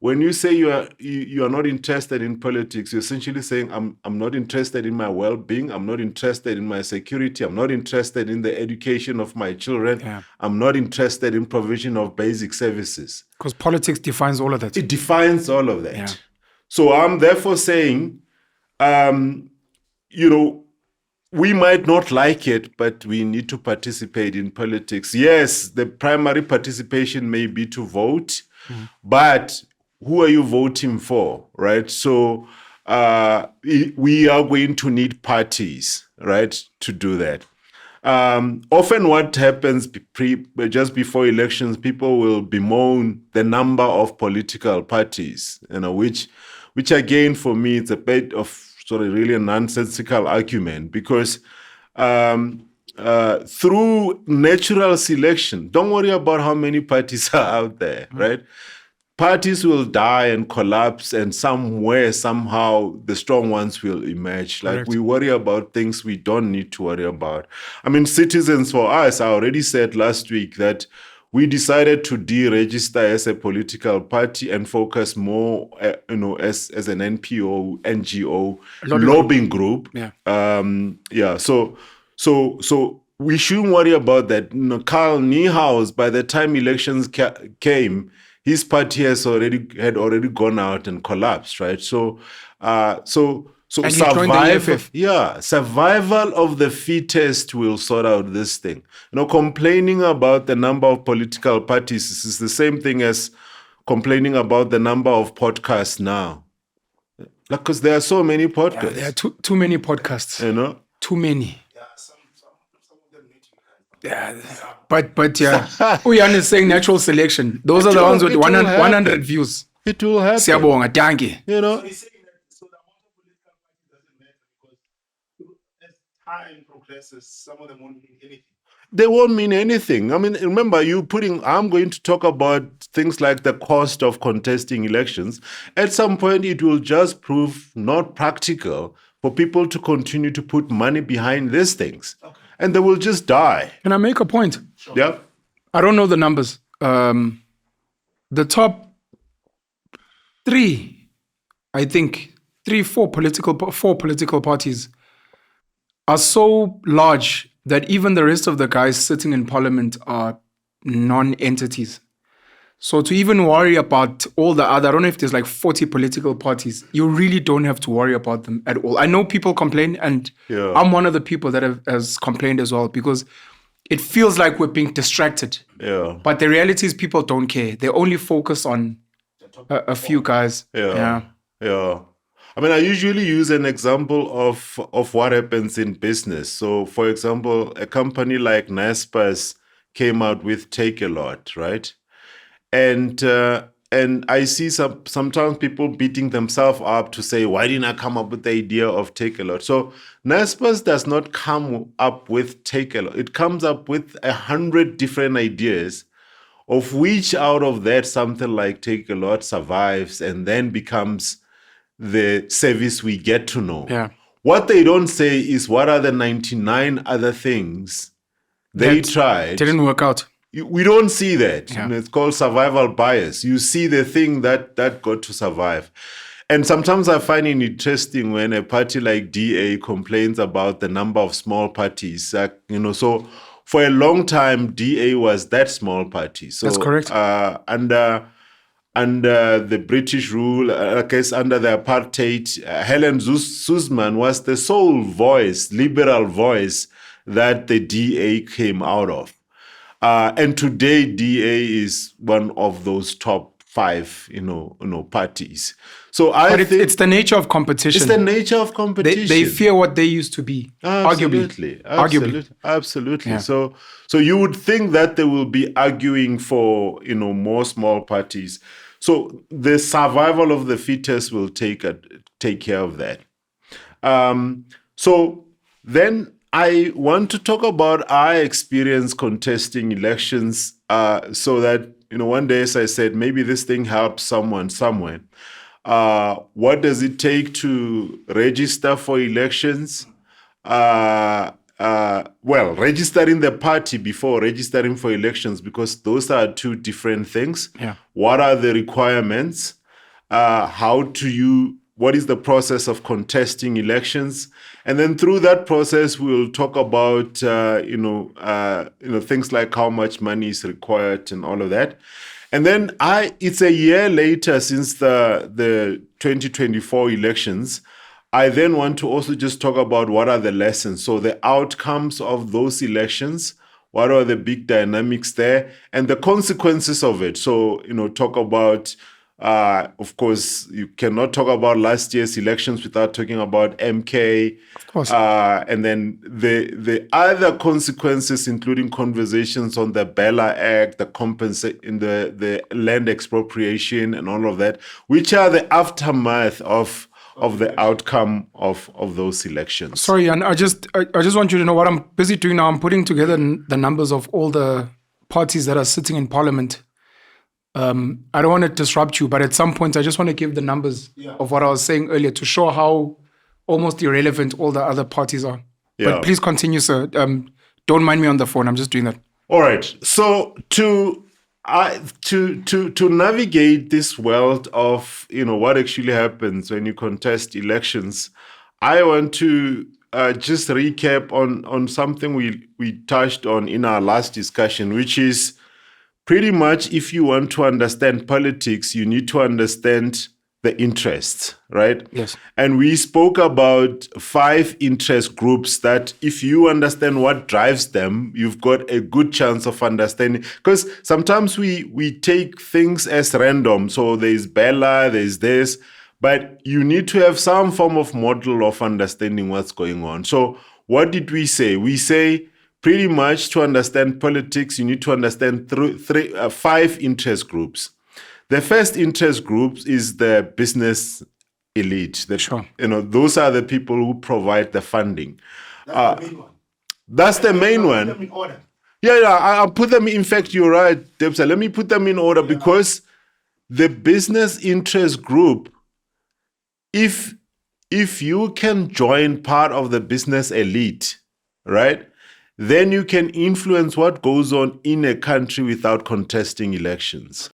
when you say you are not interested in politics, you're essentially saying I'm not interested in my well-being, I'm not interested in my security, I'm not interested in the education of my children, I'm not interested in provision of basic services. Because politics defines all of that. It defines all of that. So I'm therefore saying, we might not like it, but we need to participate in politics. Yes, the primary participation may be to vote, but who are you voting for, right? So we are going to need parties, right, to do that. Often what happens just before elections, people will bemoan the number of political parties, which again, for me, it's a bit of sort of really a nonsensical argument, because through natural selection, don't worry about how many parties are out there, right? Parties will die and collapse, and somewhere, somehow, the strong ones will emerge. Like, we worry about things we don't need to worry about. I mean, Citizens for Us, I already said last week that we decided to deregister as a political party and focus more, as an NPO, NGO, lobbying group. So we shouldn't worry about that. Carl Niehaus, by the time elections came, his party had already gone out and collapsed, right? So survival of the fittest will sort out this thing. Complaining about the number of political parties is the same thing as complaining about the number of podcasts now. Because there are so many podcasts. There are too many podcasts. Too many. Yeah, but Uyane is saying natural selection. Those are the ones with 100 views. It will happen. Siyabonga, danke. So he's saying that so the amount of political parties doesn't matter, because as time progresses, some of them won't mean anything. They won't mean anything. I mean, remember, I'm going to talk about things like the cost of contesting elections. At some point, it will just prove not practical for people to continue to put money behind these things. Okay. And they will just die. Can I make a point? Sure. Yeah. I don't know the numbers. The top three, I think, four political parties are so large that even the rest of the guys sitting in parliament are non-entities. So to even worry about all the other, I don't know if there's like 40 political parties, you really don't have to worry about them at all. I know people complain, and I'm one of the people that has complained as well, because it feels like we're being distracted. Yeah. But the reality is people don't care. They only focus on a few guys. Yeah. I mean, I usually use an example of what happens in business. So, for example, a company like Naspers came out with Take a Lot, right? And I see sometimes people beating themselves up to say, why didn't I come up with the idea of Take a Lot? So Naspers does not come up with Take a Lot. It comes up with 100 different ideas, of which out of that something like Take a Lot survives and then becomes the service we get to know. Yeah. What they don't say is what are the 99 other things they tried. Didn't work out. We don't see that. Yeah. It's called survival bias. You see the thing that got to survive. And sometimes I find it interesting when a party like DA complains about the number of small parties. So for a long time, DA was that small party. So, that's correct. Under the British rule, I guess under the apartheid, Helen Suzman was the sole voice, liberal voice, that the DA came out of. And today, DA is one of those top 5, parties. So but it's the nature of competition. It's the nature of competition. They fear what they used to be. Absolutely. Yeah. So you would think that they will be arguing for, more small parties. So the survival of the fittest will take care of that. So then I want to talk about our experience contesting elections, so that, one day, as I said, maybe this thing helps someone somewhere. What does it take to register for elections? Registering the party before registering for elections, because those are two different things. Yeah. What are the requirements? what is the process of contesting elections, and then through that process we'll talk about things like how much money is required and all of that. And then it's a year later since the 2024 elections. I then want to also just talk about what are the lessons, so the outcomes of those elections, what are the big dynamics there, and the consequences of it. So, talk about, of course, you cannot talk about last year's elections without talking about MK. Of course. And then the other consequences, including conversations on the Bella Act, the land expropriation and all of that, which are the aftermath of the outcome of those elections. Sorry, and I just want you to know what I'm busy doing now. I'm putting together the numbers of all the parties that are sitting in parliament. I don't want to disrupt you, but at some point I just want to give the numbers of what I was saying earlier to show how almost irrelevant all the other parties are. Yeah. But please continue, sir. Don't mind me on the phone. I'm just doing that. All right. So to navigate this world of what actually happens when you contest elections, I want to just recap on something we touched on in our last discussion, which is pretty much, if you want to understand politics, you need to understand the interests, right? Yes. And we spoke about 5 interest groups that if you understand what drives them, you've got a good chance of understanding. Because sometimes we take things as random. So there's Bella, there's this, but you need to have some form of model of understanding what's going on. So what did we say? We say pretty much to understand politics, you need to understand 5 interest groups. The first interest group is the business elite. Sure. Those are the people who provide the funding. That's the main one. That's the main one. Put them in order. Yeah, I'll put them. In fact, you're right, Debsa. Let me put them in order because the business interest group, if you can join part of the business elite, right, then you can influence what goes on in a country without contesting elections.